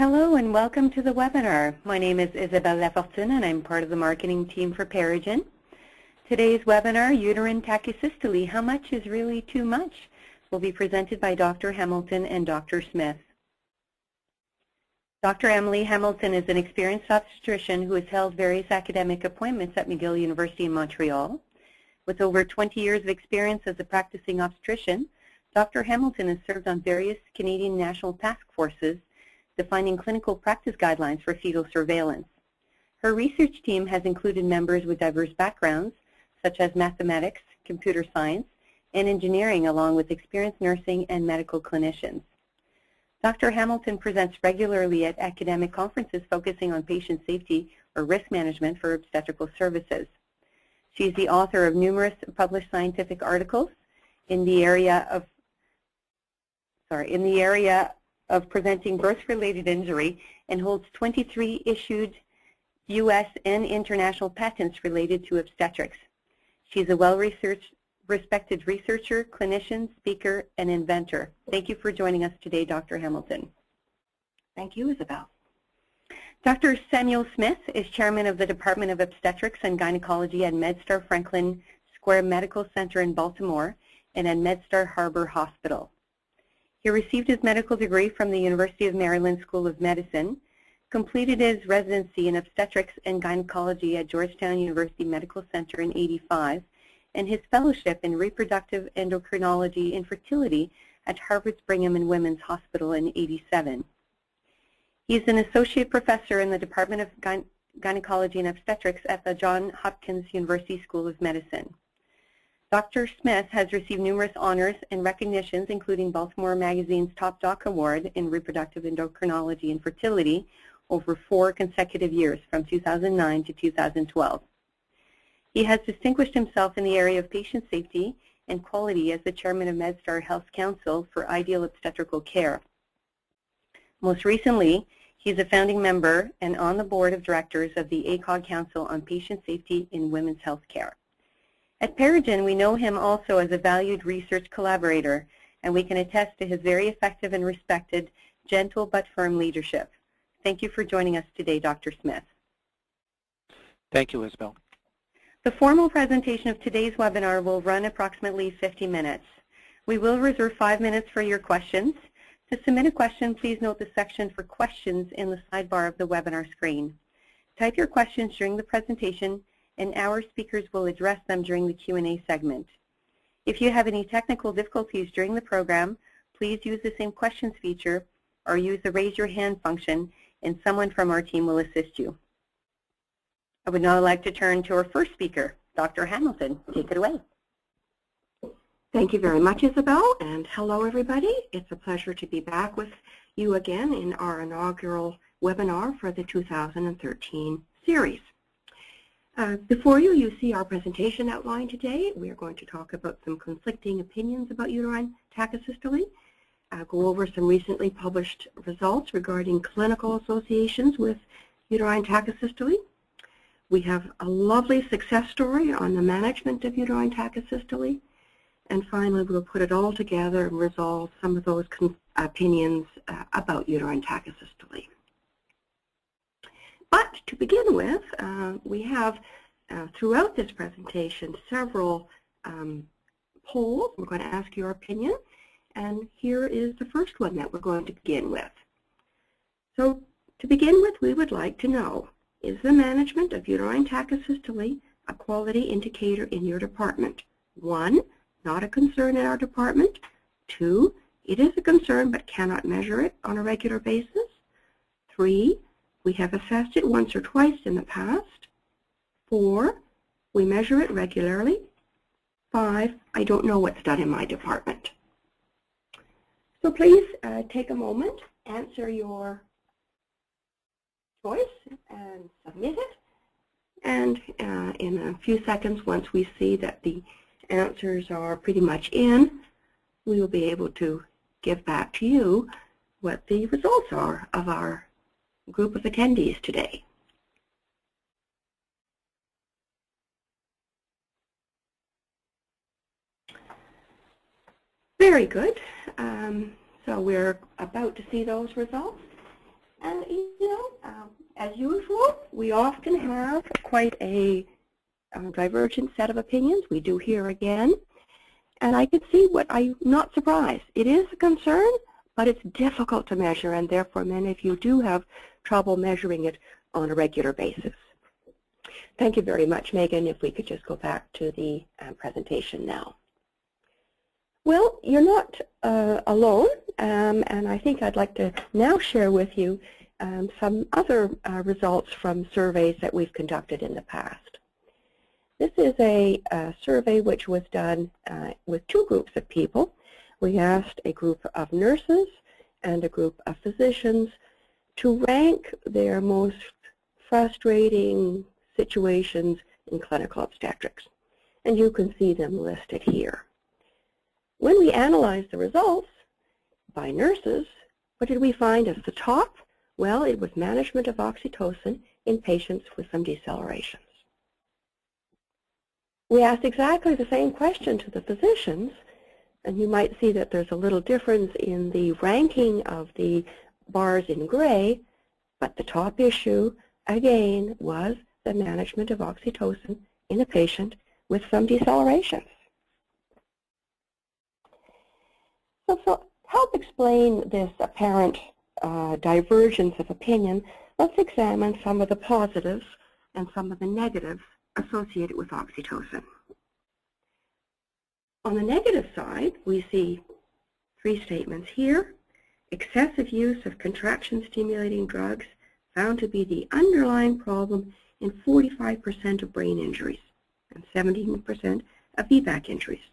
Hello and welcome to the webinar. My name is Isabelle Lafortune and I'm part of the marketing team for PeriGen. Today's webinar, Uterine Tachysystole, How Much is Really Too Much, will be presented by Dr. Hamiton and Dr. Smith. Dr. Emily Hamiton is an experienced obstetrician who has held various academic appointments at McGill University in Montreal. With over 20 years of experience as a practicing obstetrician, Dr. Hamiton has served on various Canadian national task forces defining clinical practice guidelines for fetal surveillance. Her research team has included members with diverse backgrounds, such as mathematics, computer science, and engineering, along with experienced nursing and medical clinicians. Dr. Hamiton presents regularly at academic conferences focusing on patient safety or risk management for obstetrical services. She is the author of numerous published scientific articles in the area of preventing birth-related injury and holds 23 issued U.S. and international patents related to obstetrics. She is a well-respected researcher, clinician, speaker, and inventor. Thank you for joining us today, Dr. Hamiton. Thank you, Isabel. Dr. Samuel Smith is chairman of the Department of Obstetrics and Gynecology at MedStar Franklin Square Medical Center in Baltimore and at MedStar Harbor Hospital. He received his medical degree from the University of Maryland School of Medicine, completed his residency in obstetrics and gynecology at Georgetown University Medical Center in '85, and his fellowship in reproductive endocrinology and fertility at Harvard's Brigham and Women's Hospital in '87. He is an associate professor in the Department of Gynecology and Obstetrics at the Johns Hopkins University School of Medicine. Dr. Smith has received numerous honors and recognitions, including Baltimore Magazine's Top Doc Award in Reproductive Endocrinology and Fertility over 4 consecutive years, from 2009 to 2012. He has distinguished himself in the area of patient safety and quality as the chairman of MedStar Health Council for Ideal Obstetrical Care. Most recently, he is a founding member and on the board of directors of the FACOG Council on Patient Safety in Women's Health Care. At PeriGen, we know him also as a valued research collaborator, and we can attest to his very effective and respected, gentle but firm leadership. Thank you for joining us today, Dr. Smith. Thank you, Isabel. The formal presentation of today's webinar will run approximately 50 minutes. We will reserve 5 minutes for your questions. To submit a question, please note the section for questions in the sidebar of the webinar screen. Type your questions during the presentation, and our speakers will address them during the Q&A segment. If you have any technical difficulties during the program, please use the same questions feature or use the raise your hand function, and someone from our team will assist you. I would now like to turn to our first speaker, Dr. Hamiton. Take it away. Thank you very much, Isabel, and hello, everybody. It's a pleasure to be back with you again in our inaugural webinar for the 2013 series. Before you see our presentation outline today. We are going to talk about some conflicting opinions about uterine tachysystole, go over some recently published results regarding clinical associations with uterine tachysystole. We have a lovely success story on the management of uterine tachysystole, and finally we'll put it all together and resolve some of those opinions about uterine tachysystole. But to begin with, we have throughout this presentation several polls. We're going to ask your opinion, and here is the first one that we're going to begin with. So to begin with, we would like to know, is the management of uterine tachysystole a quality indicator in your department? 1, not a concern in our department. 2, it is a concern but cannot measure it on a regular basis. 3, we have assessed it once or twice in the past. 4, we measure it regularly. 5, I don't know what's done in my department. So please take a moment, answer your choice, and submit it. And in a few seconds, once we see that the answers are pretty much in, we will be able to give back to you what the results are of our group of attendees today. Very good. So we're about to see those results. And, as usual, we often have quite a divergent set of opinions. We do here again. And I could see what I'm not surprised. It is a concern, but it's difficult to measure, and therefore many of you do have trouble measuring it on a regular basis. Thank you very much, Megan. If we could just go back to the presentation now. Well, you're not alone, and I think I'd like to now share with you some other results from surveys that we've conducted in the past. This is a survey which was done with two groups of people. We asked a group of nurses and a group of physicians to rank their most frustrating situations in clinical obstetrics. And you can see them listed here. When we analyzed the results by nurses, what did we find as the top? Well, it was management of oxytocin in patients with some decelerations. We asked exactly the same question to the physicians, and you might see that there's a little difference in the ranking of the bars in gray, but the top issue, again, was the management of oxytocin in a patient with some decelerations. So to help explain this apparent divergence of opinion, let's examine some of the positives and some of the negatives associated with oxytocin. On the negative side, we see three statements here. Excessive use of contraction-stimulating drugs found to be the underlying problem in 45% of brain injuries and 17% of VBAC injuries.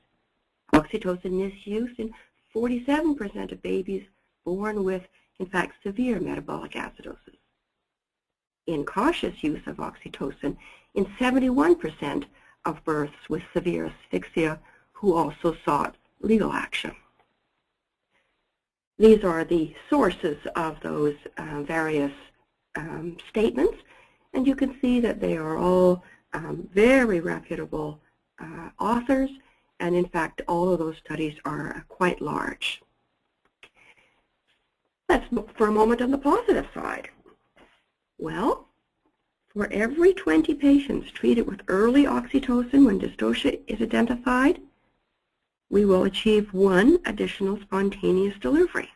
Oxytocin misuse in 47% of babies born with, in fact, severe metabolic acidosis. Incautious use of oxytocin in 71% of births with severe asphyxia who also sought legal action. These are the sources of those various statements, and you can see that they are all very reputable authors, and in fact all of those studies are quite large. Let's look for a moment on the positive side. Well, for every 20 patients treated with early oxytocin when dystocia is identified, we will achieve one additional spontaneous delivery.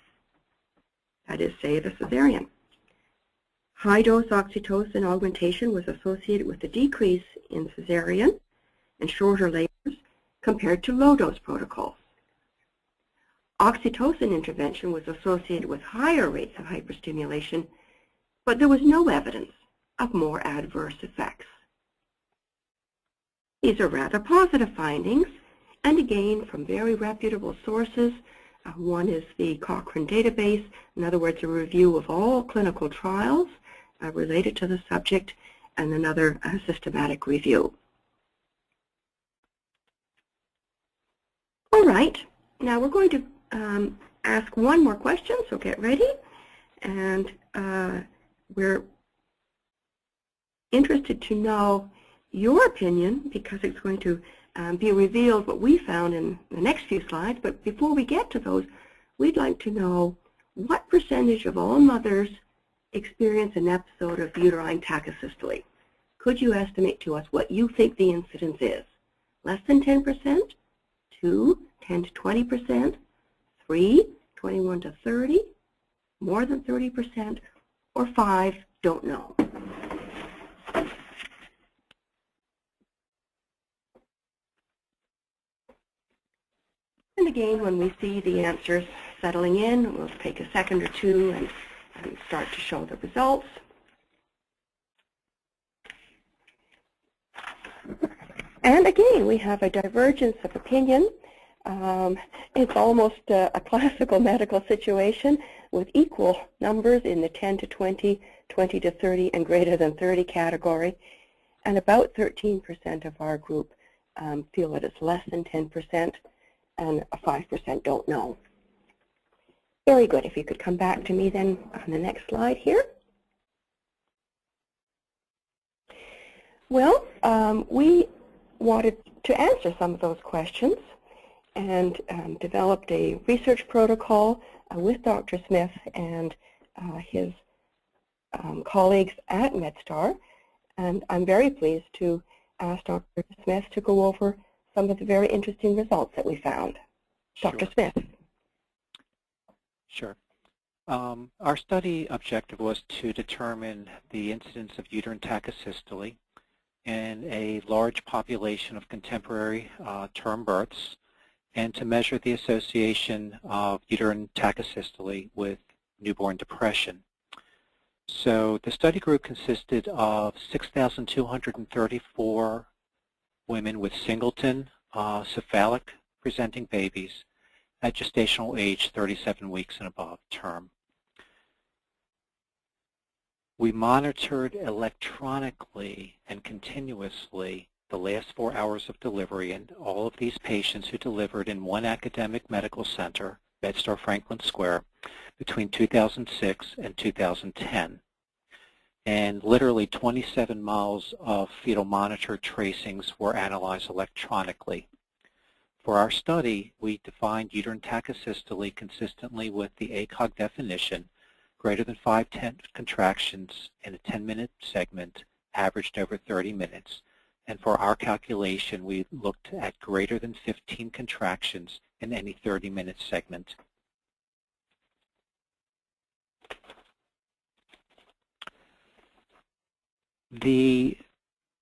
That is, save a cesarean. High-dose oxytocin augmentation was associated with a decrease in cesarean and shorter labors compared to low-dose protocols. Oxytocin intervention was associated with higher rates of hyperstimulation, but there was no evidence of more adverse effects. These are rather positive findings, and again from very reputable sources. One is the Cochrane database, in other words, a review of all clinical trials related to the subject, and another systematic review. All right, now we're going to ask one more question, so get ready. And we're interested to know your opinion, because it's going to be revealed what we found in the next few slides. But before we get to those, we'd like to know what percentage of all mothers experience an episode of uterine tachysystole. Could you estimate to us what you think the incidence is? Less than 10%? 2, 10 to 20%? 3, 21 to 30? More than 30%? Or 5, don't know. And again, when we see the answers settling in, we'll take a second or two and start to show the results. And again, we have a divergence of opinion. It's almost a classical medical situation with equal numbers in the 10 to 20, 20 to 30, and greater than 30 category. And about 13% of our group feel that it's less than 10%, and 5% don't know. Very good. If you could come back to me then on the next slide here. Well, we wanted to answer some of those questions and developed a research protocol with Dr. Smith and his colleagues at MedStar, and I'm very pleased to ask Dr. Smith to go over some of the very interesting results that we found. Sure. Dr. Smith. Sure. Our study objective was to determine the incidence of uterine tachysystole in a large population of contemporary term births, and to measure the association of uterine tachysystole with newborn depression. So the study group consisted of 6,234 women with singleton cephalic presenting babies at gestational age 37 weeks and above term. We monitored electronically and continuously the last 4 hours of delivery in all of these patients who delivered in one academic medical center, MedStar Franklin Square, between 2006 and 2010. And literally 27 miles of fetal monitor tracings were analyzed electronically. For our study, we defined uterine tachysystole consistently with the ACOG definition, greater than 5 contractions in a 10-minute segment, averaged over 30 minutes. And for our calculation, we looked at greater than 15 contractions in any 30-minute segment. The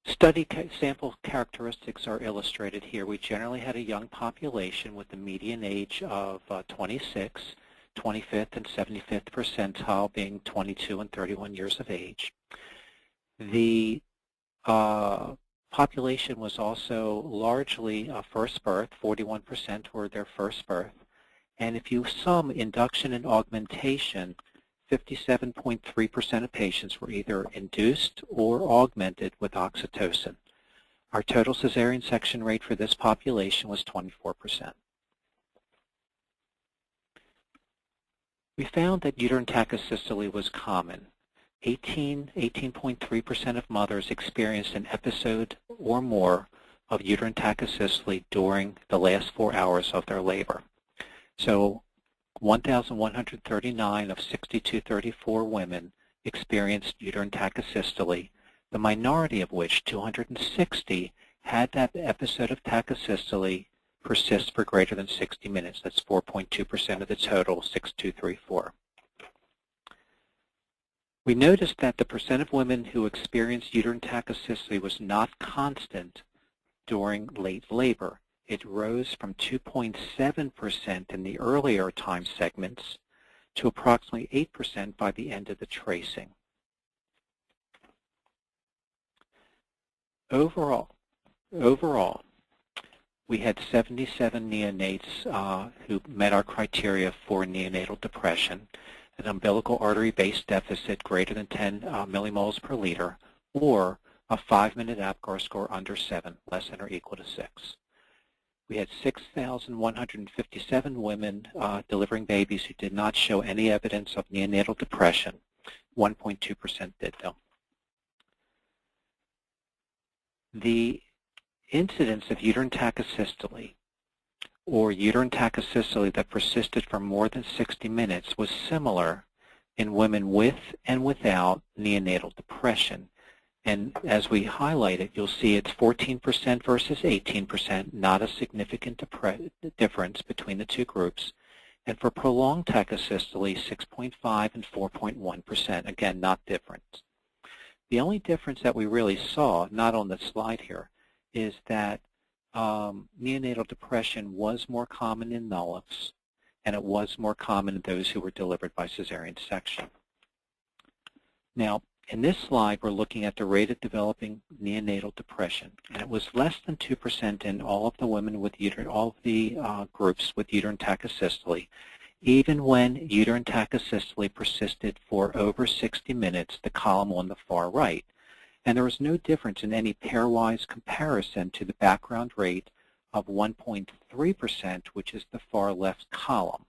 study sample characteristics are illustrated here. We generally had a young population with a median age of 26, 25th and 75th percentile being 22 and 31 years of age. The population was also largely first birth. 41% were their first birth. And if you sum induction and augmentation, 57.3% of patients were either induced or augmented with oxytocin. Our total cesarean section rate for this population was 24%. We found that uterine tachysystole was common. 18.3% of mothers experienced an episode or more of uterine tachysystole during the last 4 hours of their labor. So 1,139 of 6,234 women experienced uterine tachysystole, the minority of which, 260, had that episode of tachysystole persist for greater than 60 minutes. That's 4.2% of the total, 6,234. We noticed that the percent of women who experienced uterine tachysystole was not constant during late labor. It rose from 2.7% in the earlier time segments to approximately 8% by the end of the tracing. Overall, we had 77 neonates who met our criteria for neonatal depression, an umbilical artery-based deficit greater than 10 millimoles per liter, or a 5-minute APGAR score under 7, less than or equal to 6. We had 6,157 women delivering babies who did not show any evidence of neonatal depression. 1.2% did, though. The incidence of uterine tachysystole, or uterine tachysystole that persisted for more than 60 minutes, was similar in women with and without neonatal depression. And as we highlighted, you'll see it's 14% versus 18%, not a significant difference between the two groups. And for prolonged tachysystole, 6.5 and 4.1%, again, not different. The only difference that we really saw, not on the slide here, is that neonatal depression was more common in nullips, and it was more common in those who were delivered by cesarean section. Now, in this slide, we're looking at the rate of developing neonatal depression, and it was less than 2% in all of the women with all of the groups with uterine tachysystole, even when uterine tachysystole persisted for over 60 minutes, the column on the far right. And there was no difference in any pairwise comparison to the background rate of 1.3%, which is the far left column.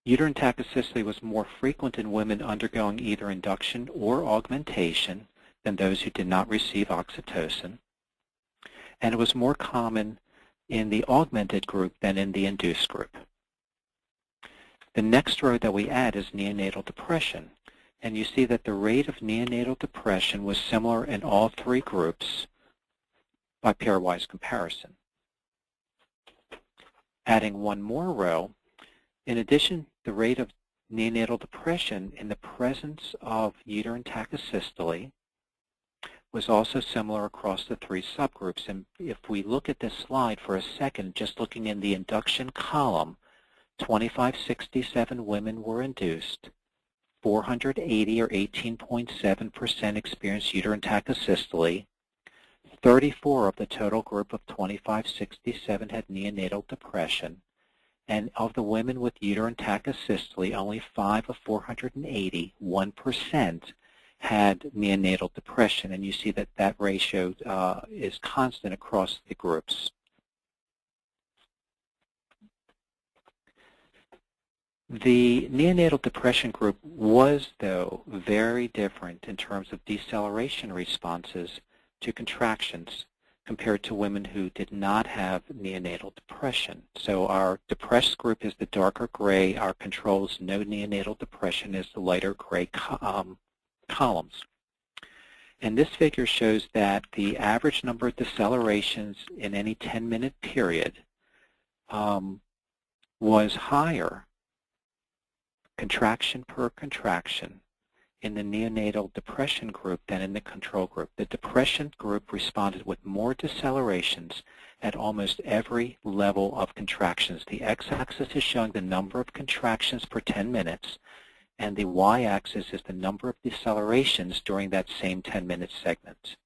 Uterine tachysystole was more frequent in women undergoing either induction or augmentation than those who did not receive oxytocin. And it was more common in the augmented group than in the induced group. The next row that we add is neonatal depression. And you see that the rate of neonatal depression was similar in all three groups by pairwise comparison. Adding one more row, in addition, the rate of neonatal depression in the presence of uterine tachysystole was also similar across the three subgroups. And if we look at this slide for a second, just looking in the induction column, 2567 women were induced, 480 or 18.7% experienced uterine tachysystole, 34 of the total group of 2567 had neonatal depression, and of the women with uterine tachysystole, only 5 of 480, 1%, had neonatal depression. And you see that that ratio is constant across the groups. The neonatal depression group was, though, very different in terms of deceleration responses to contractions compared to women who did not have neonatal depression. So our depressed group is the darker gray. Our controls, no neonatal depression, is the lighter gray columns. And this figure shows that the average number of decelerations in any 10-minute period was higher, contraction per contraction, in the neonatal depression group than in the control group. The depression group responded with more decelerations at almost every level of contractions. The x-axis is showing the number of contractions per 10 minutes, and the y-axis is the number of decelerations during that same 10-minute segment.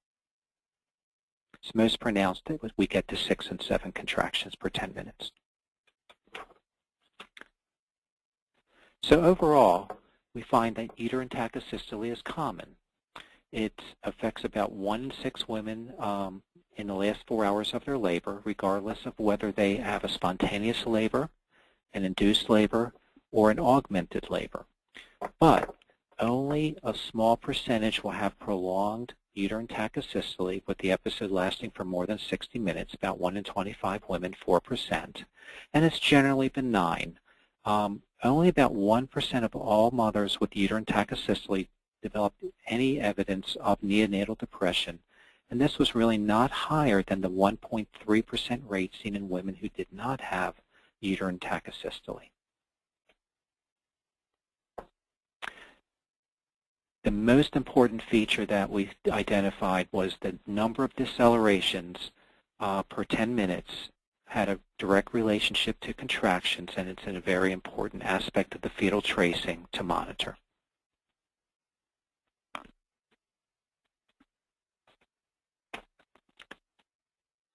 It's most pronounced that we get to 6 and 7 contractions per 10 minutes. So overall, we find that uterine tachysystole is common. It affects about 1 in 6 women in the last 4 hours of their labor, regardless of whether they have a spontaneous labor, an induced labor, or an augmented labor. But only a small percentage will have prolonged uterine tachysystole, with the episode lasting for more than 60 minutes, about 1 in 25 women, 4%. And it's generally benign. Only about 1% of all mothers with uterine tachysystole developed any evidence of neonatal depression, and this was really not higher than the 1.3% rate seen in women who did not have uterine tachysystole. The most important feature that we identified was the number of decelerations per 10 minutes had a direct relationship to contractions, and it's a very important aspect of the fetal tracing to monitor. I'm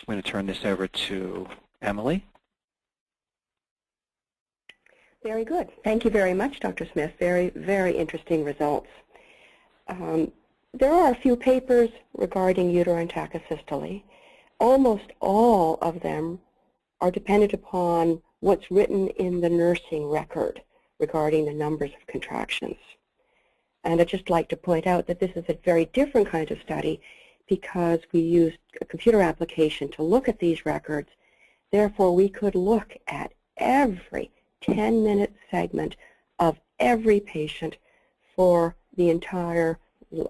going to turn this over to Emily. Very good. Thank you very much, Dr. Smith. Very, very interesting results. There are a few papers regarding uterine tachysystole. Almost all of them are dependent upon what's written in the nursing record regarding the numbers of contractions. And I'd just like to point out that this is a very different kind of study because we used a computer application to look at these records. Therefore, we could look at every 10-minute segment of every patient for the entire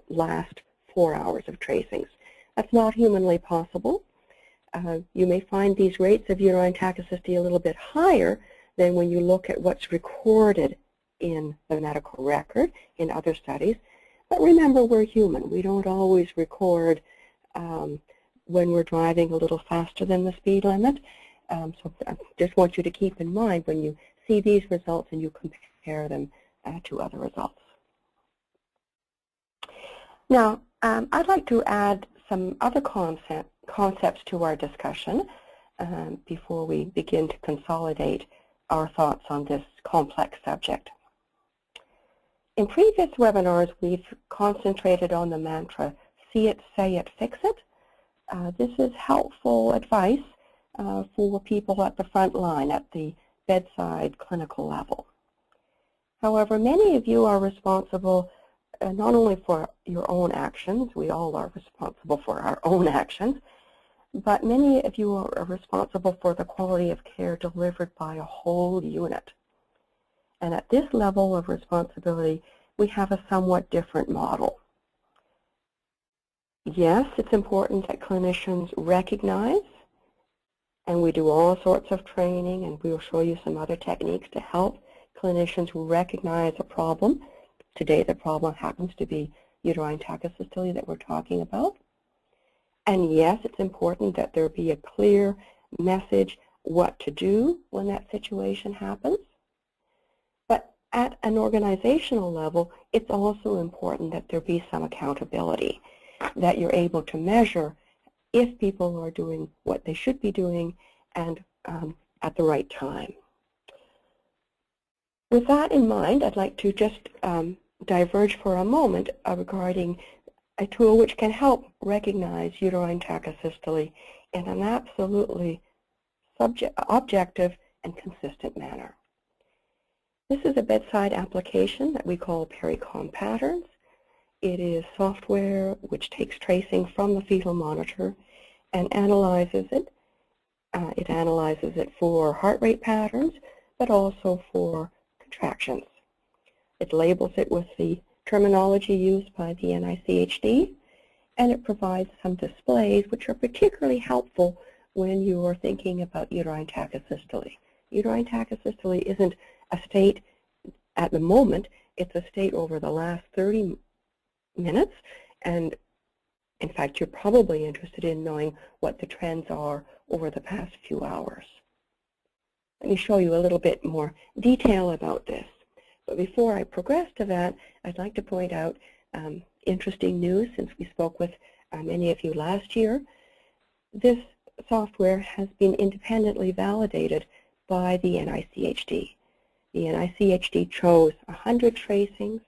last 4 hours of tracings. That's not humanly possible. You may find these rates of uterine tachysystole a little bit higher than when you look at what's recorded in the medical record in other studies. But remember, we're human. We don't always record when we're driving a little faster than the speed limit. So I just want you to keep in mind when you see these results and you compare them to other results. Now, I'd like to add some other concepts to our discussion before we begin to consolidate our thoughts on this complex subject. In previous webinars, we've concentrated on the mantra, see it, say it, fix it. This is helpful advice for people at the front line, at the bedside clinical level. However, many of you are responsible not only for your own actions, we all are responsible for our own actions, but many of you are responsible for the quality of care delivered by a whole unit. And at this level of responsibility, we have a somewhat different model. Yes, it's important that clinicians recognize, and we do all sorts of training, and we will show you some other techniques to help clinicians recognize a problem. Today the problem happens to be uterine tachysystole that we're talking about. And yes, it's important that there be a clear message what to do when that situation happens. But at an organizational level, it's also important that there be some accountability, that you're able to measure if people are doing what they should be doing and at the right time. With that in mind, I'd like to just diverge for a moment regarding a tool which can help recognize uterine tachysystole in an absolutely objective and consistent manner. This is a bedside application that we call PeriCALM patterns. It is software which takes tracing from the fetal monitor and analyzes it. It analyzes it for heart rate patterns, but also for contractions. It labels it with the terminology used by the NICHD, and it provides some displays which are particularly helpful when you are thinking about uterine tachysystole. Uterine tachysystole isn't a state at the moment, it's a state over the last 30 minutes, and in fact you're probably interested in knowing what the trends are over the past few hours. Let me show you a little bit more detail about this. But before I progress to that, I'd like to point out interesting news since we spoke with many of you last year. This software has been independently validated by the NICHD. The NICHD chose 100 tracings,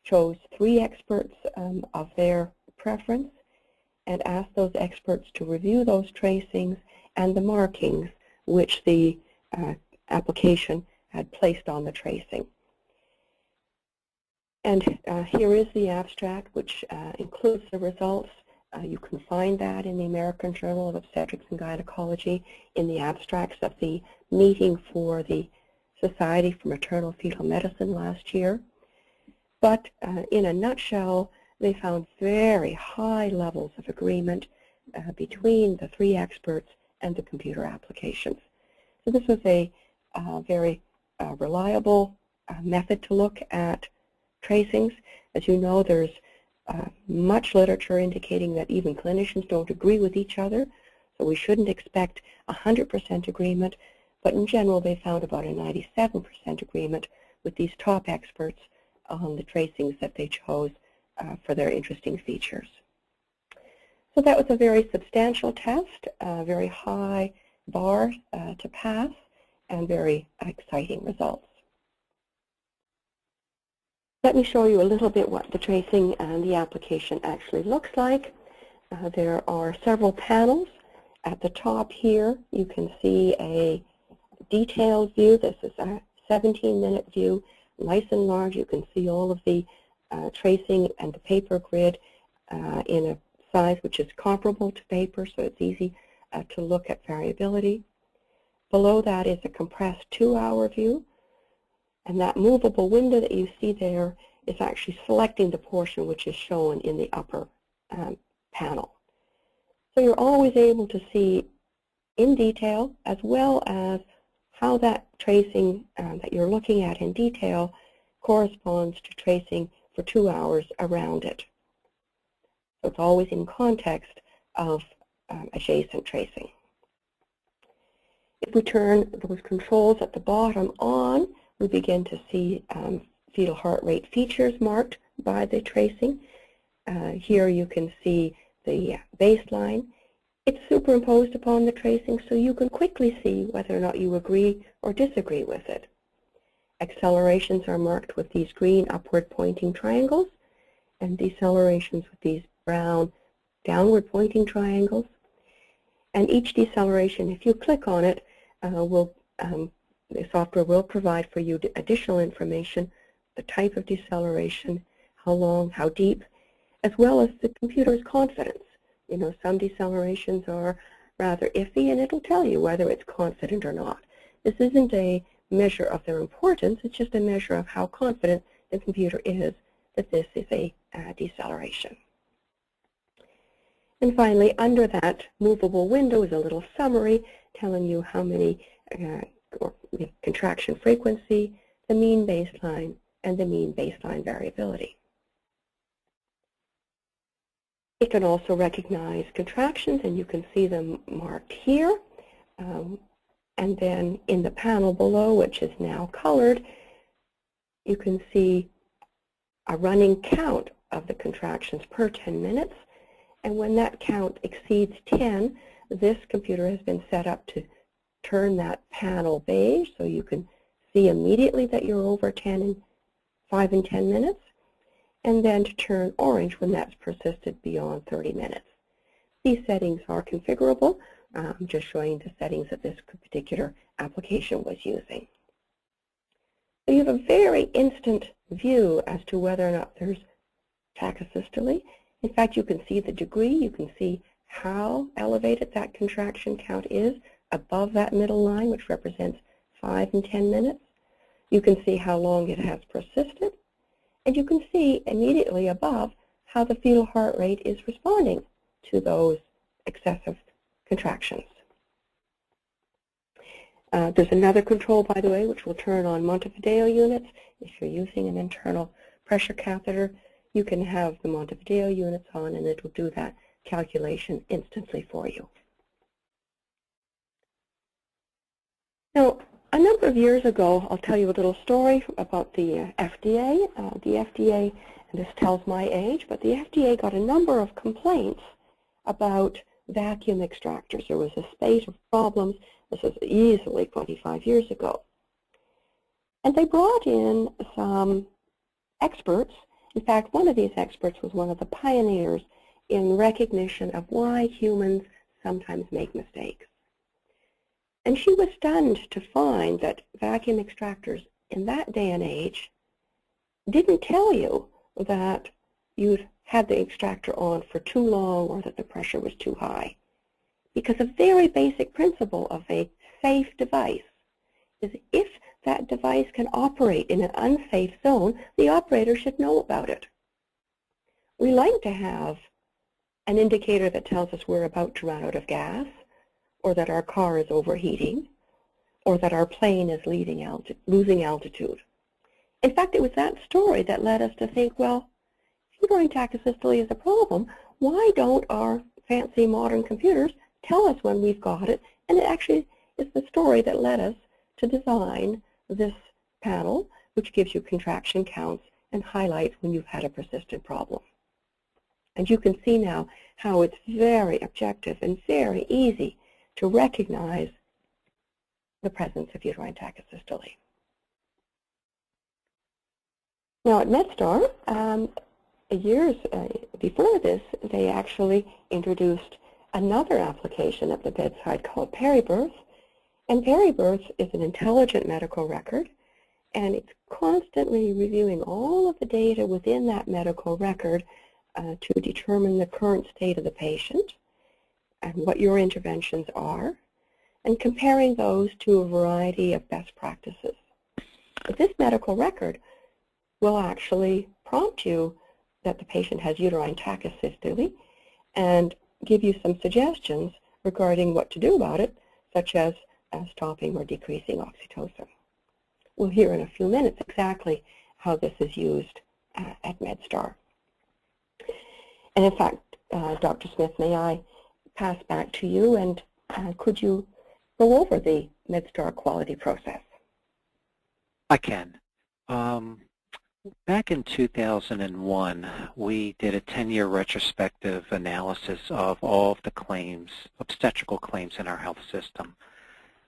chose 3 experts of their preference, and asked those experts to review those tracings and the markings which the application had placed on the tracing. And here is the abstract, which includes the results. You can find that in the American Journal of Obstetrics and Gynecology in the abstracts of the meeting for the Society for Maternal Fetal Medicine last year. But in a nutshell, they found very high levels of agreement between the 3 experts and the computer applications. So this was a very reliable method to look at tracings. As you know, there's much literature indicating that even clinicians don't agree with each other, so we shouldn't expect 100% agreement, but in general they found about a 97% agreement with these top experts on the tracings that they chose for their interesting features. So that was a very substantial test, a very high bar to pass, and very exciting results. Let me show you a little bit what the tracing and the application actually looks like. There are several panels. At the top here, you can see a detailed view. This is a 17-minute view, nice and large. You can see all of the tracing and the paper grid in a size which is comparable to paper, so it's easy to look at variability. Below that is a compressed 2-hour view, and that movable window that you see there is actually selecting the portion which is shown in the upper panel. So you're always able to see in detail, as well as how that tracing that you're looking at in detail corresponds to tracing for 2 hours around it. So it's always in context of adjacent tracing. If we turn those controls at the bottom on, we begin to see fetal heart rate features marked by the tracing. Here you can see the baseline. It's superimposed upon the tracing, so you can quickly see whether or not you agree or disagree with it. Accelerations are marked with these green upward pointing triangles, and decelerations with these brown downward pointing triangles. And each deceleration, if you click on it, the software will provide for you additional information, the type of deceleration, how long, how deep, as well as the computer's confidence. You know, some decelerations are rather iffy, and it'll tell you whether it's confident or not. This isn't a measure of their importance. It's just a measure of how confident the computer is that this is a deceleration. And finally, under that movable window is a little summary telling you how many contraction frequency, the mean baseline, and the mean baseline variability. It can also recognize contractions, and you can see them marked here. And then in the panel below, which is now colored, you can see a running count of the contractions per 10 minutes. And when that count exceeds 10, this computer has been set up to turn that panel beige, so you can see immediately that you're over 10 in 5 and 10 minutes, and then to turn orange when that's persisted beyond 30 minutes. These settings are configurable. I'm just showing the settings that this particular application was using. So you have a very instant view as to whether or not there's tachysystole. In fact, you can see the degree. You can see how elevated that contraction count is above that middle line, which represents 5 and 10 minutes. You can see how long it has persisted. And you can see immediately above how the fetal heart rate is responding to those excessive contractions. There's another control, by the way, which will turn on Montevideo units. If you're using an internal pressure catheter, you can have the Montevideo units on, and it will do that calculation instantly for you. Now, a number of years ago, I'll tell you a little story about the FDA. The FDA, and this tells my age, but the FDA got a number of complaints about vacuum extractors. There was a spate of problems. This was easily 25 years ago. And they brought in some experts. In fact, one of these experts was one of the pioneers in recognition of why humans sometimes make mistakes. And she was stunned to find that vacuum extractors in that day and age didn't tell you that you'd had the extractor on for too long or that the pressure was too high. Because a very basic principle of a safe device is if that device can operate in an unsafe zone, the operator should know about it. We like to have an indicator that tells us we're about to run out of gas, or that our car is overheating, or that our plane is losing altitude. In fact, it was that story that led us to think, well, uterine tachysystole is a problem. Why don't our fancy modern computers tell us when we've got it? And it actually is the story that led us to design this panel, which gives you contraction counts and highlights when you've had a persistent problem. And you can see now how it's very objective and very easy to recognize the presence of uterine tachysystole. Now at MedStar, years before this, they actually introduced another application at the bedside called PeriBirth. And PeriBirth is an intelligent medical record, and it's constantly reviewing all of the data within that medical record to determine the current state of the patient and what your interventions are, and comparing those to a variety of best practices. But this medical record will actually prompt you that the patient has uterine tachysystole and give you some suggestions regarding what to do about it, such as stopping or decreasing oxytocin. We'll hear in a few minutes exactly how this is used at MedStar. And in fact, Dr. Smith, may I pass back to you, and could you go over the MedStar quality process? I can. Back in 2001, we did a 10-year retrospective analysis of all of the claims, obstetrical claims in our health system.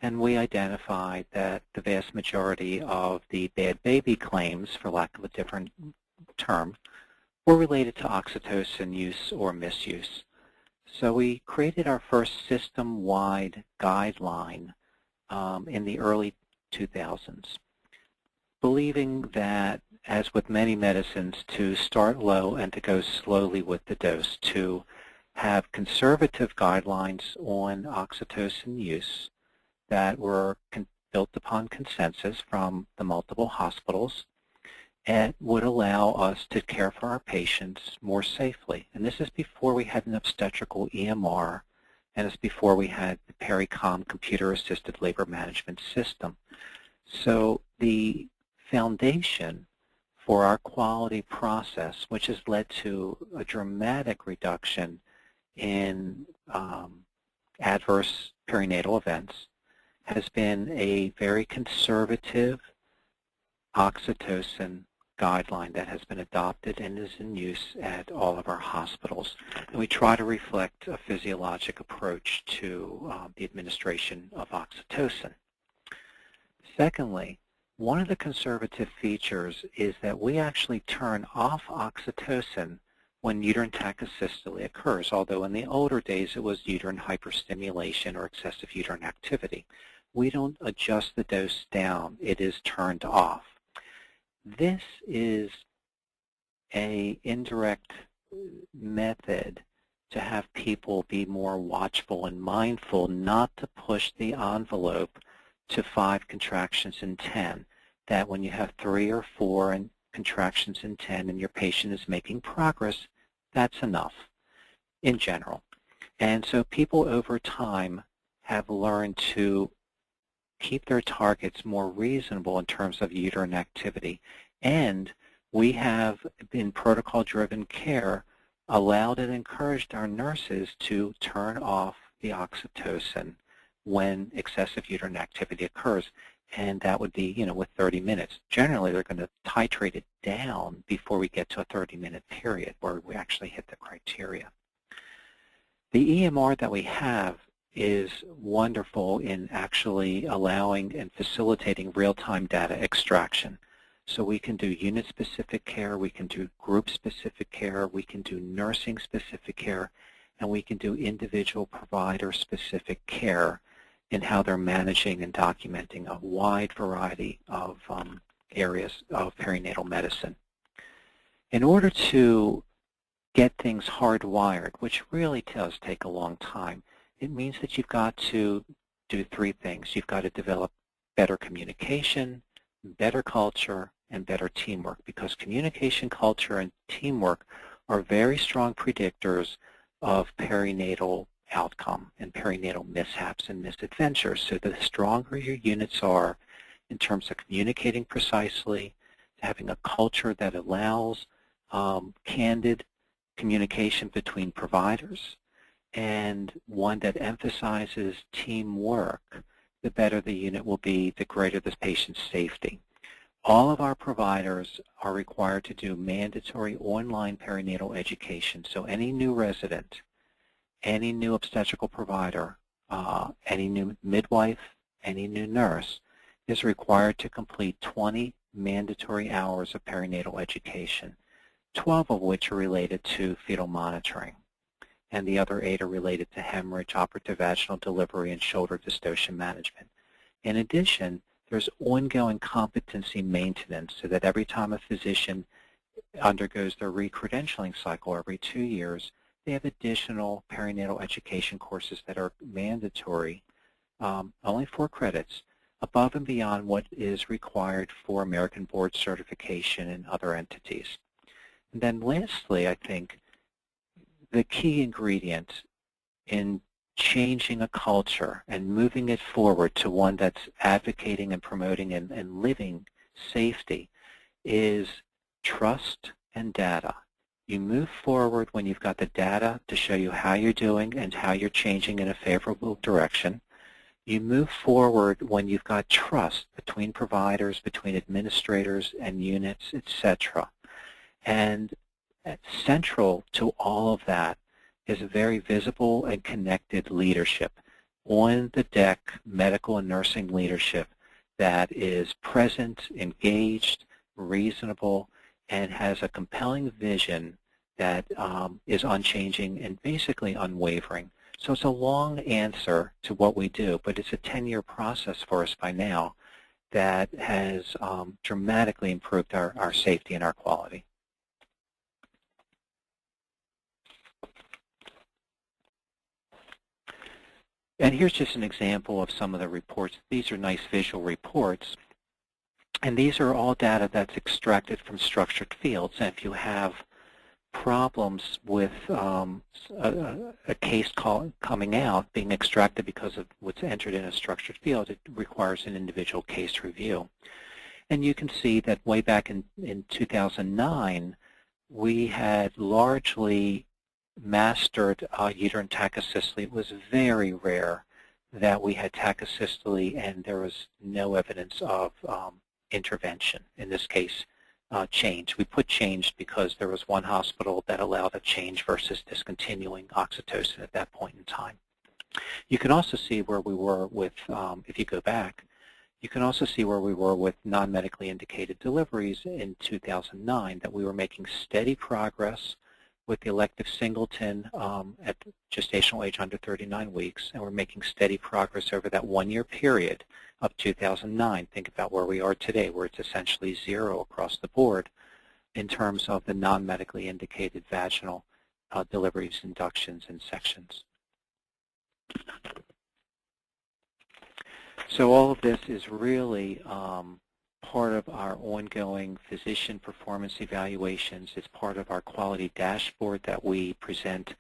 And we identified that the vast majority of the bad baby claims, for lack of a different term, were related to oxytocin use or misuse. So we created our first system-wide guideline in the early 2000s, believing that, as with many medicines, to start low and to go slowly with the dose, to have conservative guidelines on oxytocin use that were built upon consensus from the multiple hospitals and would allow us to care for our patients more safely. And this is before we had an obstetrical EMR, and it's before we had the PeriCALM computer-assisted labor management system. So the foundation for our quality process, which has led to a dramatic reduction in adverse perinatal events, has been a very conservative oxytocin guideline that has been adopted and is in use at all of our hospitals. And we try to reflect a physiologic approach to the administration of oxytocin. Secondly, one of the conservative features is that we actually turn off oxytocin when uterine tachysystole occurs, although in the older days it was uterine hyperstimulation or excessive uterine activity. We don't adjust the dose down. It is turned off. This is an indirect method to have people be more watchful and mindful not to push the envelope to 5 contractions in 10, that when you have 3 or 4 contractions in 10 and your patient is making progress, that's enough in general. And so people over time have learned to keep their targets more reasonable in terms of uterine activity. And we have, in protocol-driven care, allowed and encouraged our nurses to turn off the oxytocin when excessive uterine activity occurs. And that would be, with 30 minutes. Generally, they're going to titrate it down before we get to a 30-minute period where we actually hit the criteria. The EMR that we have is wonderful in actually allowing and facilitating real-time data extraction. So we can do unit-specific care, we can do group-specific care, we can do nursing-specific care, and we can do individual provider-specific care in how they're managing and documenting a wide variety of areas of perinatal medicine. In order to get things hardwired, which really does take a long time, it means that you've got to do 3 things. You've got to develop better communication, better culture, and better teamwork, because communication, culture, and teamwork are very strong predictors of perinatal outcome and perinatal mishaps and misadventures. So the stronger your units are in terms of communicating precisely, having a culture that allows candid communication between providers, and one that emphasizes teamwork, the better the unit will be, the greater the patient's safety. All of our providers are required to do mandatory online perinatal education. So any new resident, any new obstetrical provider, any new midwife, any new nurse is required to complete 20 mandatory hours of perinatal education, 12 of which are related to fetal monitoring, and the other 8 are related to hemorrhage, operative vaginal delivery, and shoulder dystocia management. In addition, there's ongoing competency maintenance so that every time a physician undergoes their re-credentialing cycle every 2 years, they have additional perinatal education courses that are mandatory, only 4 credits, above and beyond what is required for American Board certification and other entities. And then lastly, I think the key ingredient in changing a culture and moving it forward to one that's advocating and promoting and living safety is trust and data. You move forward when you've got the data to show you how you're doing and how you're changing in a favorable direction. You move forward when you've got trust between providers, between administrators and units, etc. And central to all of that is a very visible and connected leadership, on the deck medical and nursing leadership that is present, engaged, reasonable, and has a compelling vision that is unchanging and basically unwavering. So it's a long answer to what we do, but it's a 10-year process for us by now that has dramatically improved our safety and our quality. And here's just an example of some of the reports. These are nice visual reports. And these are all data that's extracted from structured fields. And if you have problems with a case coming out being extracted because of what's entered in a structured field, it requires an individual case review. And you can see that way back in 2009, we had largely mastered uterine tachysystole. It was very rare that we had tachysystole and there was no evidence of intervention, in this case change. We put change because there was one hospital that allowed a change versus discontinuing oxytocin at that point in time. You can also see where we were with, if you go back, you can also see where we were with non-medically indicated deliveries in 2009, that we were making steady progress with the elective singleton at gestational age under 39 weeks, and we're making steady progress over that one-year period of 2009. Think about where we are today, where it's essentially zero across the board in terms of the non-medically indicated vaginal deliveries, inductions, and sections. So all of this is really part of our ongoing physician performance evaluations. It's part of our quality dashboard that we present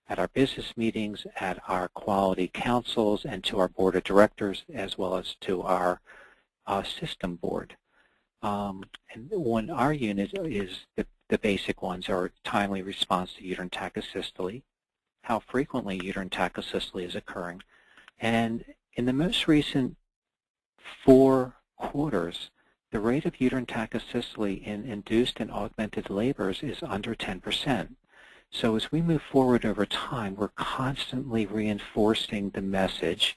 at our business meetings, at our quality councils, and to our board of directors, as well as to our system board. And when our unit is the basic ones are timely response to uterine tachysystole, how frequently uterine tachysystole is occurring, and in the most recent 4 quarters, the rate of uterine tachysystole in induced and augmented labors is under 10%. So as we move forward over time, we're constantly reinforcing the message,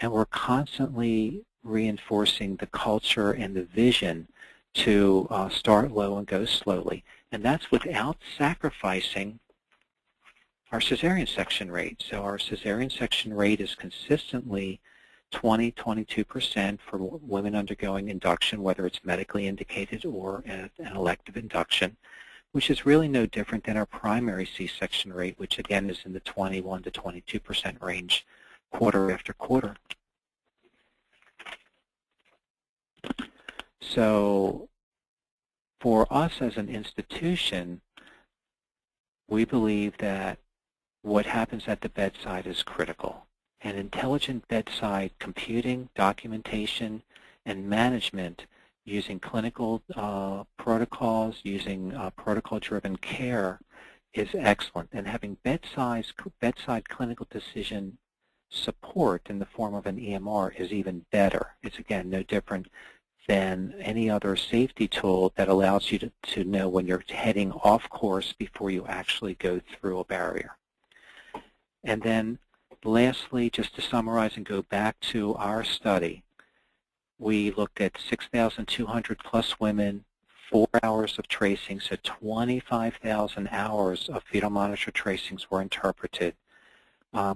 and we're constantly reinforcing the culture and the vision to start low and go slowly. And that's without sacrificing our cesarean section rate. So our cesarean section rate is consistently 20–22% for women undergoing induction, whether it's medically indicated or an elective induction, which is really no different than our primary C-section rate, which again is in the 21–22% range quarter after quarter. So for us as an institution, we believe that what happens at the bedside is critical. And intelligent bedside computing, documentation, and management using clinical protocols, using protocol-driven care is excellent. And having bedside clinical decision support in the form of an EMR is even better. It's, again, no different than any other safety tool that allows you to know when you're heading off course before you actually go through a barrier. And then lastly, just to summarize and go back to our study, we looked at 6,200 plus women, 4 hours of tracing, so 25,000 hours of fetal monitor tracings were interpreted.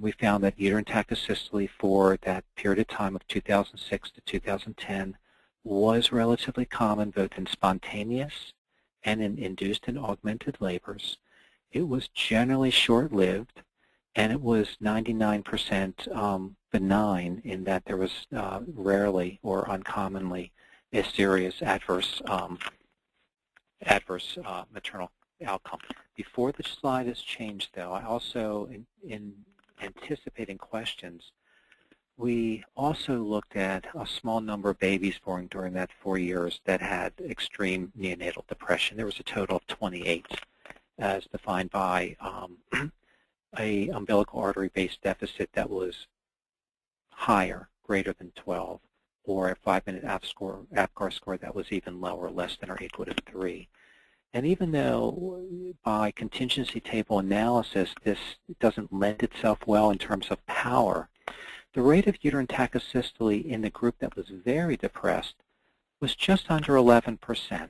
We found that uterine tachysystole for that period of time of 2006 to 2010 was relatively common both in spontaneous and in induced and augmented labors. It was generally short-lived, and it was 99% benign in that there was rarely or uncommonly a serious adverse maternal outcome. Before the slide is changed, though, I also, in anticipating questions, we also looked at a small number of babies born during that 4 years that had extreme neonatal depression. There was a total of 28, as defined by a umbilical artery-based deficit that was higher, greater than 12, or a 5-minute APGAR score that was even lower, less than or equal to 3. And even though by contingency table analysis this doesn't lend itself well in terms of power, the rate of uterine tachysystole in the group that was very depressed was just under 11%.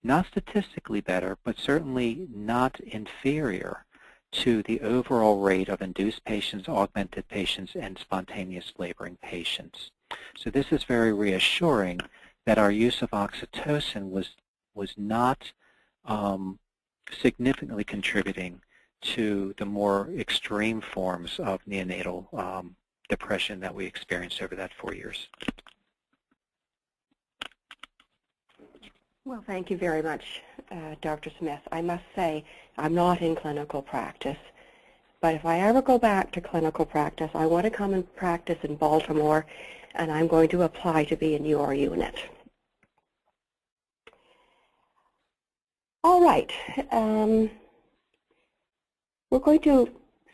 Not statistically better, but certainly not inferior to the overall rate of induced patients, augmented patients, and spontaneous laboring patients. So this is very reassuring that our use of oxytocin was not significantly contributing to the more extreme forms of neonatal depression that we experienced over that 4 years. Well, thank you very much, Dr. Smith. I must say, I'm not in clinical practice, but if I ever go back to clinical practice, I want to come and practice in Baltimore, and I'm going to apply to be in your unit. All right. We're going to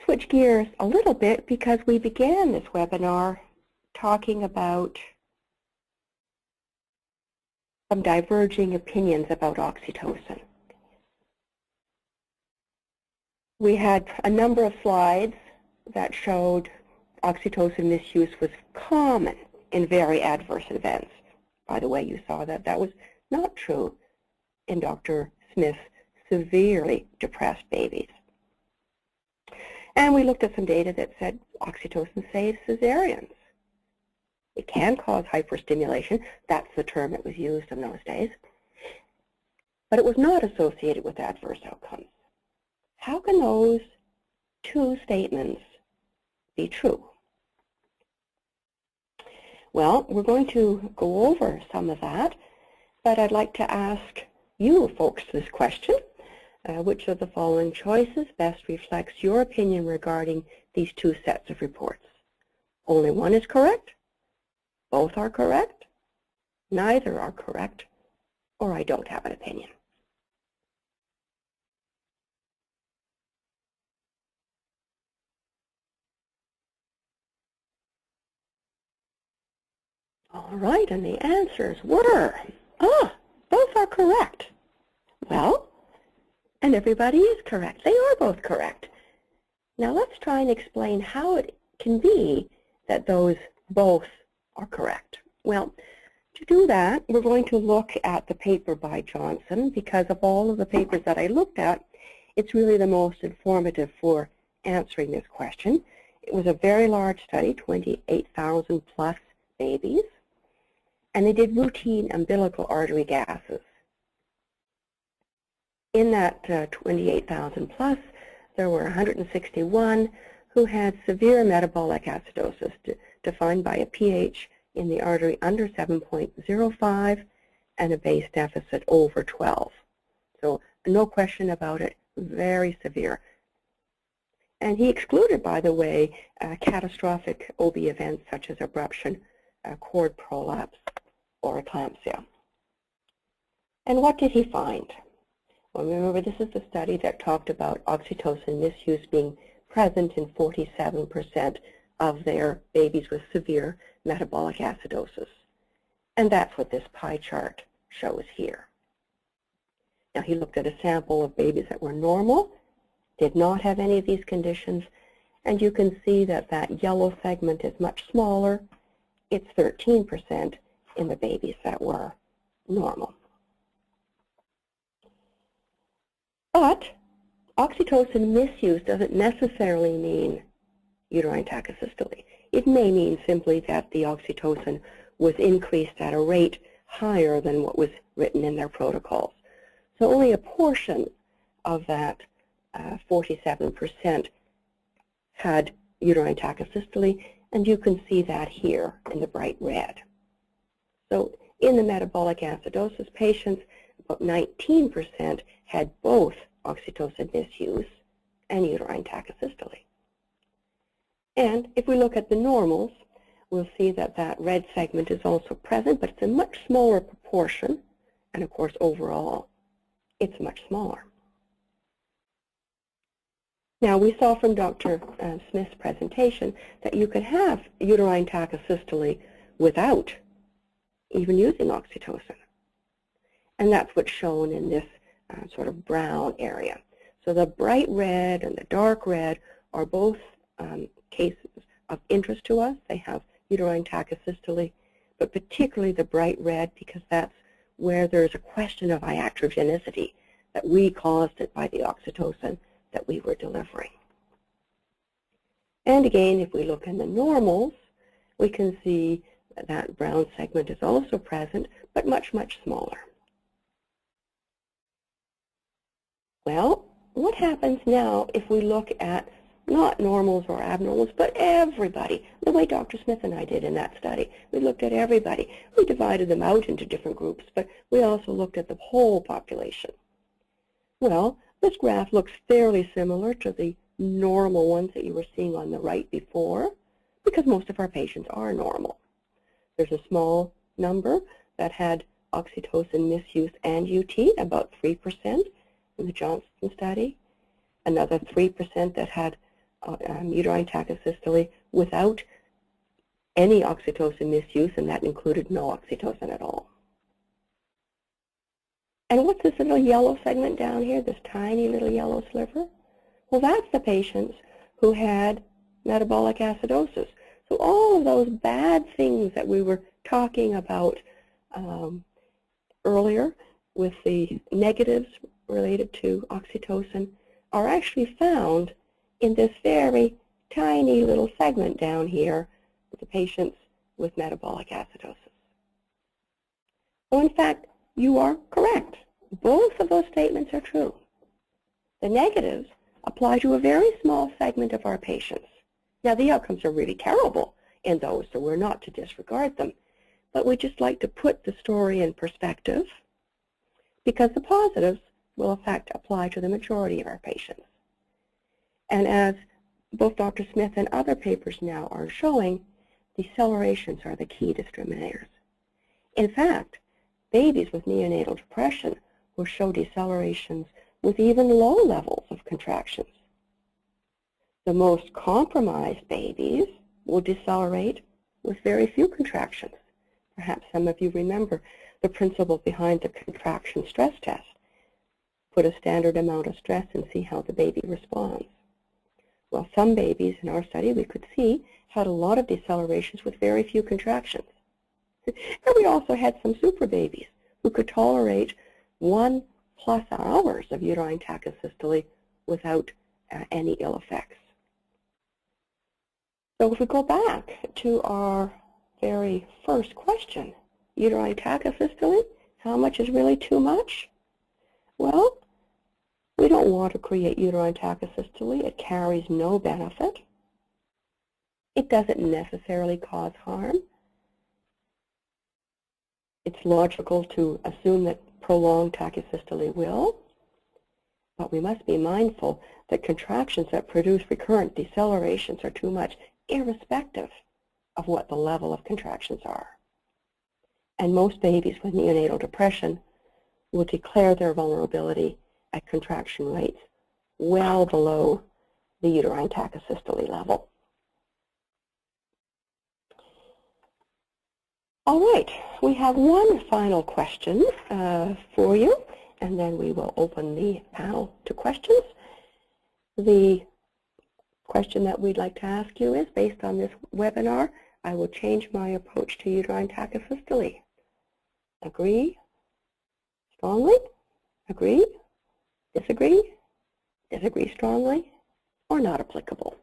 switch gears a little bit because we began this webinar talking about some diverging opinions about oxytocin. We had a number of slides that showed oxytocin misuse was common in very adverse events. By the way, you saw that that was not true in Dr. Smith's severely depressed babies. And we looked at some data that said oxytocin saves cesareans. It can cause hyperstimulation. That's the term that was used in those days. But it was not associated with adverse outcomes. How can those two statements be true? Well, we're going to go over some of that, but I'd like to ask you folks this question. Which of the following choices best reflects your opinion regarding these two sets of reports? Only one is correct, both are correct, neither are correct, or I don't have an opinion. All right, and the answers were, both are correct. Well, and everybody is correct. They are both correct. Now let's try and explain how it can be that those both are correct. Well, to do that, we're going to look at the paper by Johnson because of all of the papers that I looked at, it's really the most informative for answering this question. It was a very large study, 28,000 plus babies, and they did routine umbilical artery gases. In that 28,000 plus, there were 161 who had severe metabolic acidosis, defined by a pH in the artery under 7.05 and a base deficit over 12. So no question about it, very severe. And he excluded, by the way, catastrophic OB events such as abruption, cord prolapse, or eclampsia. And what did he find? Well, remember, this is the study that talked about oxytocin misuse being present in 47% of their babies with severe metabolic acidosis. And that's what this pie chart shows here. Now, he looked at a sample of babies that were normal, did not have any of these conditions, and you can see that that yellow segment is much smaller. It's 13% in the babies that were normal. But oxytocin misuse doesn't necessarily mean uterine tachysystole. It may mean simply that the oxytocin was increased at a rate higher than what was written in their protocols. So only a portion of that 47% had uterine tachysystole, and you can see that here in the bright red. So in the metabolic acidosis patients, about 19% had both oxytocin misuse and uterine tachysystole. And if we look at the normals, we'll see that that red segment is also present, but it's a much smaller proportion, and of course overall it's much smaller. Now, we saw from Dr. Smith's presentation that you could have uterine tachysystole without even using oxytocin. And that's what's shown in this sort of brown area. So the bright red and the dark red are both cases of interest to us. They have uterine tachysystole, but particularly the bright red because that's where there's a question of iatrogenicity, that we caused it by the oxytocin that we were delivering. And again, if we look in the normals, we can see that brown segment is also present, but much, much smaller. Well, what happens now if we look at not normals or abnormals, but everybody, the way Dr. Smith and I did in that study? We looked at everybody. We divided them out into different groups, but we also looked at the whole population. Well, this graph looks fairly similar to the normal ones that you were seeing on the right before, because most of our patients are normal. There's a small number that had oxytocin misuse and UT, about 3% in the Johnson study. Another 3% that had uterine tachysystole without any oxytocin misuse, and that included no oxytocin at all. And what's this little yellow segment down here, this tiny little yellow sliver? Well, that's the patients who had metabolic acidosis. So all of those bad things that we were talking about earlier with the negatives related to oxytocin are actually found in this very tiny little segment down here with the patients with metabolic acidosis. So in fact, you are correct. Both of those statements are true. The negatives apply to a very small segment of our patients. Now, the outcomes are really terrible in those, so we're not to disregard them. But we just like to put the story in perspective because the positives will, in fact, apply to the majority of our patients. And as both Dr. Smith and other papers now are showing, decelerations are the key discriminators. In fact, babies with neonatal depression will show decelerations with even low levels of contractions. The most compromised babies will decelerate with very few contractions. Perhaps some of you remember the principle behind the contraction stress test. Put a standard amount of stress and see how the baby responds. Well, some babies in our study we could see had a lot of decelerations with very few contractions. And we also had some super babies who could tolerate 1+ hours of uterine tachysystole without any ill effects. So if we go back to our very first question, uterine tachysystole, how much is really too much? Well, we don't want to create uterine tachysystole. It carries no benefit. It doesn't necessarily cause harm. It's logical to assume that prolonged tachysystole will, but we must be mindful that contractions that produce recurrent decelerations are too much, irrespective of what the level of contractions are. And most babies with neonatal depression will declare their vulnerability at contraction rates well below the uterine tachysystole level. All right, we have one final question for you, and then we will open the panel to questions. The question that we'd like to ask you is, based on this webinar, I will change my approach to uterine tachysystole. Agree? Strongly? Agree? Disagree? Disagree strongly? Or not applicable?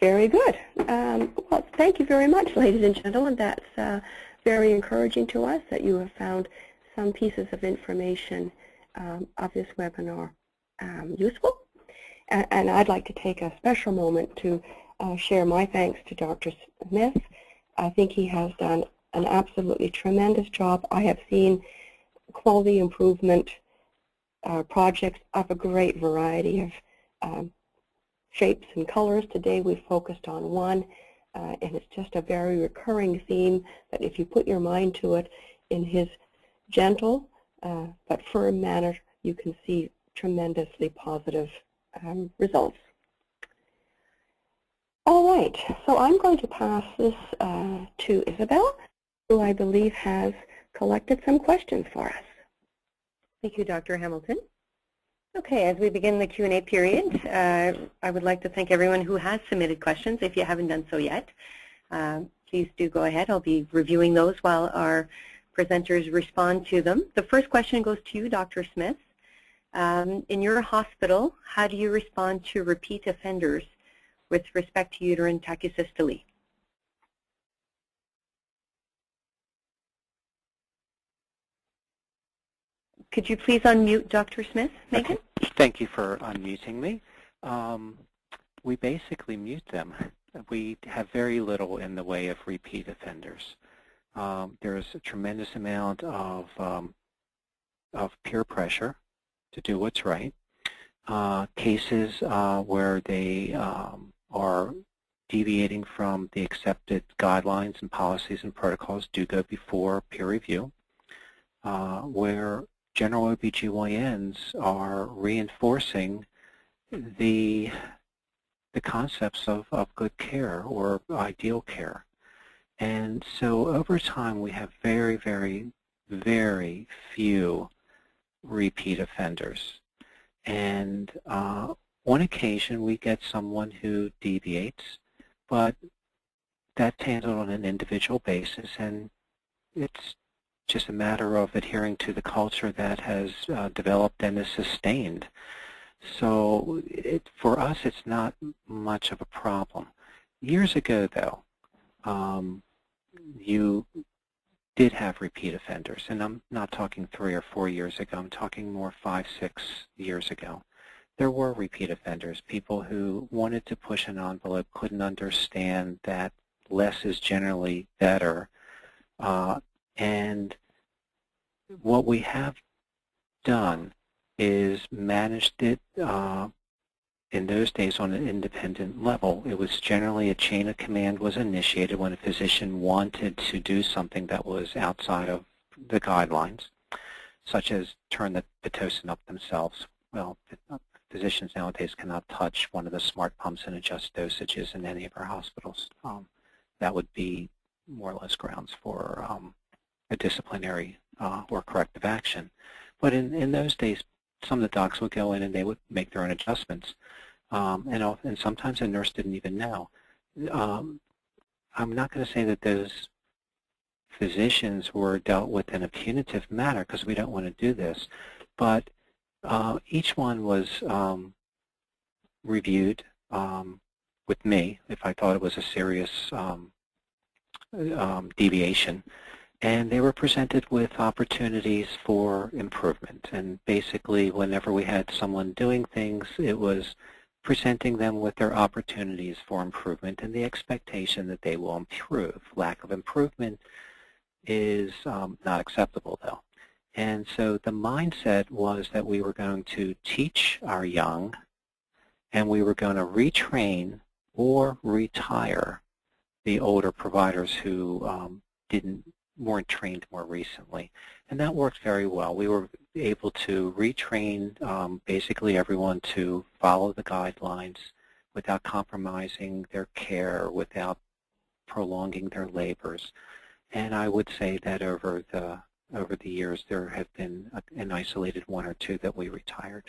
Very good. Well, thank you very much, ladies and gentlemen. That's very encouraging to us that you have found some pieces of information of this webinar useful. And I'd like to take a special moment to share my thanks to Dr. Smith. I think he has done an absolutely tremendous job. I have seen quality improvement projects of a great variety of shapes and colors. Today we focused on one, and it's just a very recurring theme that if you put your mind to it in his gentle but firm manner, you can see tremendously positive results. All right, so I'm going to pass this to Isabel, who I believe has collected some questions for us. Thank you, Dr. Hamilton. Okay, as we begin the Q&A period, I would like to thank everyone who has submitted questions. If you haven't done so yet, please do go ahead. I'll be reviewing those while our presenters respond to them. The first question goes to you, Dr. Smith. In your hospital, how do you respond to repeat offenders with respect to uterine tachysystole? Could you please unmute Dr. Smith, Megan? Okay. Thank you for unmuting me. We basically mute them. We have very little in the way of repeat offenders. There's a tremendous amount of peer pressure to do what's right. Cases where they are deviating from the accepted guidelines and policies and protocols do go before peer review, where general OBGYNs are reinforcing the concepts of good care or ideal care. And so over time we have very, very, very few repeat offenders. And on occasion we get someone who deviates, but that's handled on an individual basis, and it's just a matter of adhering to the culture that has developed and is sustained. So for us, it's not much of a problem. Years ago, though, you did have repeat offenders, and I'm not talking 3 or 4 years ago. I'm talking more 5, 6 years ago. There were repeat offenders, people who wanted to push an envelope, couldn't understand that less is generally better. And what we have done is managed it in those days on an independent level. It was generally a chain of command was initiated when a physician wanted to do something that was outside of the guidelines, such as turn the Pitocin up themselves. Well, physicians nowadays cannot touch one of the smart pumps and adjust dosages in any of our hospitals. That would be more or less grounds for a disciplinary or corrective action. But in those days, some of the docs would go in and they would make their own adjustments. And sometimes the nurse didn't even know. I'm not going to say that those physicians were dealt with in a punitive manner, because we don't want to do this, but each one was reviewed with me if I thought it was a serious deviation. And they were presented with opportunities for improvement. And basically, whenever we had someone doing things, it was presenting them with their opportunities for improvement and the expectation that they will improve. Lack of improvement is not acceptable, though. And so the mindset was that we were going to teach our young, and we were going to retrain or retire the older providers who weren't trained more recently. And that worked very well. We were able to retrain basically everyone to follow the guidelines without compromising their care, without prolonging their labors. And I would say that over the years there have been an isolated 1 or 2 that we retired.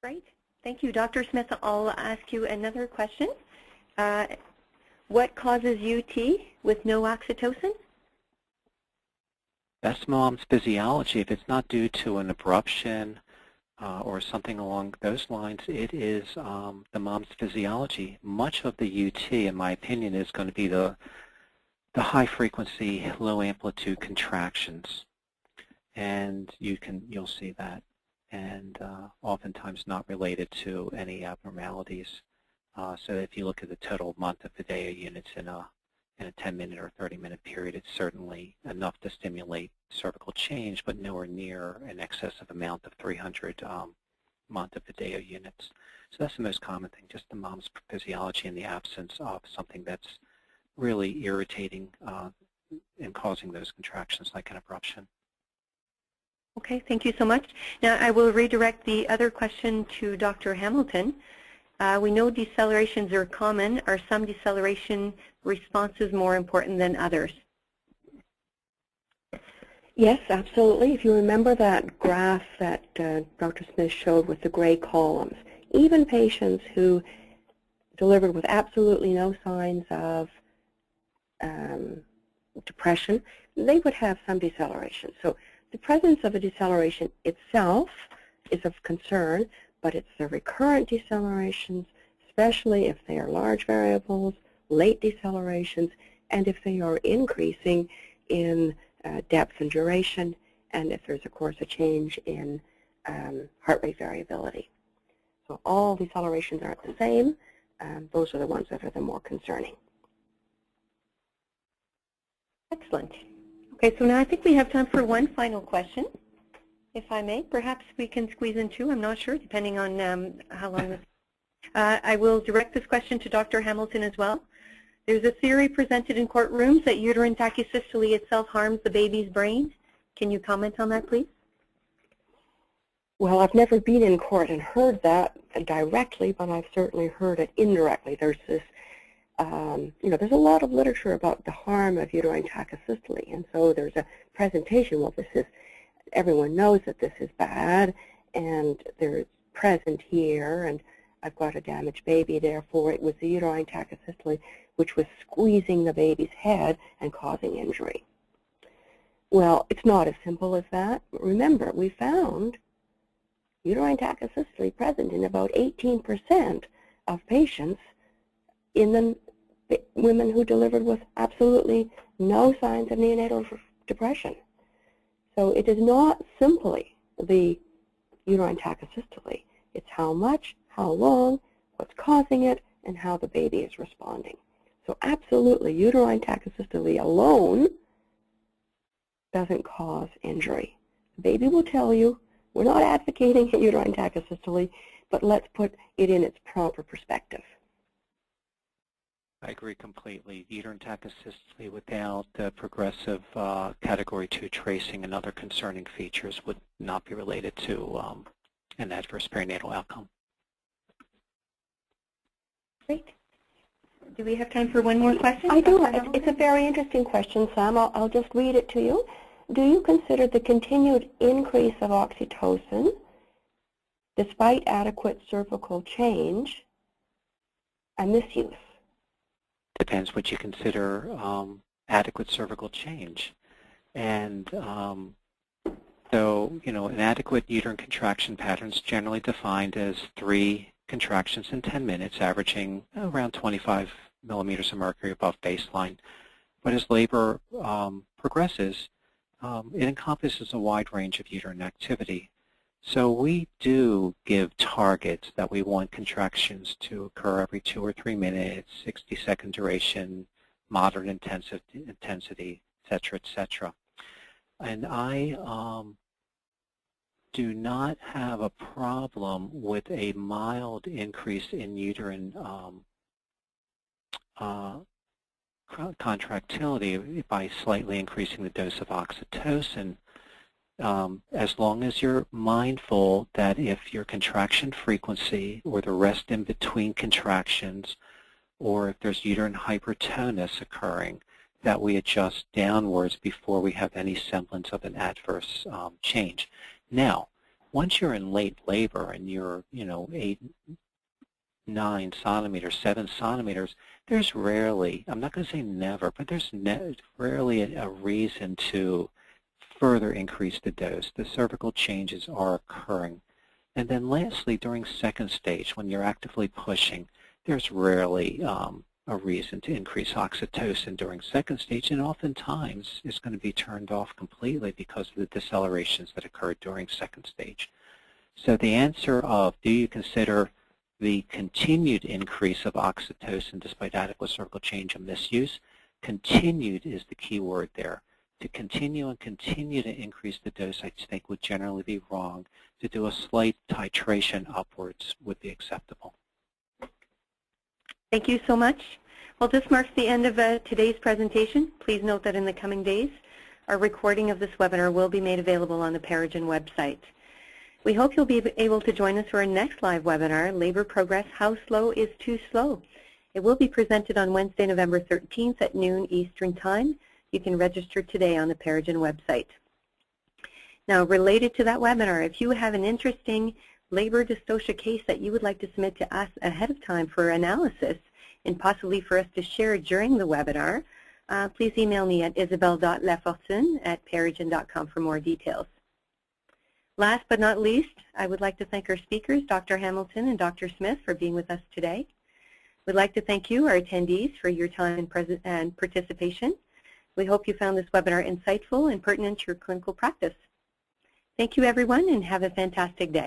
Great. Thank you. Dr. Smith, I'll ask you another question. What causes UT with no oxytocin? That's mom's physiology. If it's not due to an abruption or something along those lines, it is the mom's physiology. Much of the UT, in my opinion, is going to be the high-frequency, low-amplitude contractions, and you'll see that, and oftentimes not related to any abnormalities. So if you look at the total month of the day units in a 10-minute or 30-minute period, it's certainly enough to stimulate cervical change, but nowhere near an excessive amount of 300 month of the day units. So that's the most common thing, just the mom's physiology in the absence of something that's really irritating and causing those contractions like an abruption. Okay, thank you so much. Now I will redirect the other question to Dr. Hamiton. We know decelerations are common. Are some deceleration responses more important than others? Yes, absolutely. If you remember that graph that Dr. Smith showed with the gray columns, even patients who delivered with absolutely no signs of depression, they would have some deceleration. So the presence of a deceleration itself is of concern, but it's the recurrent decelerations, especially if they are large variables, late decelerations, and if they are increasing in depth and duration, and if there's, of course, a change in heart rate variability. So all decelerations aren't the same. Those are the ones that are the more concerning. Excellent. Okay, so now I think we have time for one final question, if I may. Perhaps we can squeeze in two. I'm not sure, depending on how long this. I will direct this question to Dr. Hamilton as well. There's a theory presented in courtrooms that uterine tachysystole itself harms the baby's brain. Can you comment on that, please? Well, I've never been in court and heard that directly, but I've certainly heard it indirectly. There's this, there's a lot of literature about the harm of uterine tachysystole, and so there's a presentation. Well, everyone knows that this is bad, and they're present here, and I've got a damaged baby. Therefore, it was the uterine tachysystole which was squeezing the baby's head and causing injury. Well, it's not as simple as that. Remember, we found uterine tachysystole present in about 18% of patients in the women who delivered with absolutely no signs of neonatal depression. So it is not simply the uterine tachysystole. It's how much, how long, what's causing it, and how the baby is responding. So absolutely, uterine tachysystole alone doesn't cause injury. The baby will tell you, we're not advocating uterine tachysystole, but let's put it in its proper perspective. I agree completely. Uterine tachysystole without progressive category 2 tracing and other concerning features would not be related to an adverse perinatal outcome. Great. Do we have time for one more question? I do. It's a very interesting question, Sam. I'll just read it to you. Do you consider the continued increase of oxytocin, despite adequate cervical change, a misuse? Depends what you consider adequate cervical change. And so, an adequate uterine contraction pattern is generally defined as 3 contractions in 10 minutes, averaging around 25 millimeters of mercury above baseline. But as labor progresses, it encompasses a wide range of uterine activity. So we do give targets that we want contractions to occur every 2 or 3 minutes, 60-second duration, moderate intensity, et cetera, et cetera. And I do not have a problem with a mild increase in uterine contractility by slightly increasing the dose of oxytocin, as long as you're mindful that if your contraction frequency or the rest in between contractions, or if there's uterine hypertonus occurring, that we adjust downwards before we have any semblance of an adverse change. Now, once you're in late labor and you're, 8, 9 centimeters, 7 centimeters, there's rarely, I'm not going to say never, but there's rarely a reason to further increase the dose. The cervical changes are occurring. And then lastly, during second stage, when you're actively pushing, there's rarely a reason to increase oxytocin during second stage, and oftentimes it's going to be turned off completely because of the decelerations that occurred during second stage. So the answer of, do you consider the continued increase of oxytocin despite adequate cervical change a misuse? Continued is the key word there. To continue and continue to increase the dose, I think, would generally be wrong. To do a slight titration upwards would be acceptable. Thank you so much. Well, this marks the end of today's presentation. Please note that in the coming days, our recording of this webinar will be made available on the PeriGen website. We hope you'll be able to join us for our next live webinar, Labor Progress, How Slow is Too Slow? It will be presented on Wednesday, November 13th at noon Eastern Time. You can register today on the PeriGen website. Now, related to that webinar, if you have an interesting labor dystocia case that you would like to submit to us ahead of time for analysis and possibly for us to share during the webinar, please email me at isabelle.lafortune@perigen.com for more details. Last but not least, I would like to thank our speakers, Dr. Hamilton and Dr. Smith, for being with us today. We'd like to thank you, our attendees, for your time and participation. We hope you found this webinar insightful and pertinent to your clinical practice. Thank you, everyone, and have a fantastic day.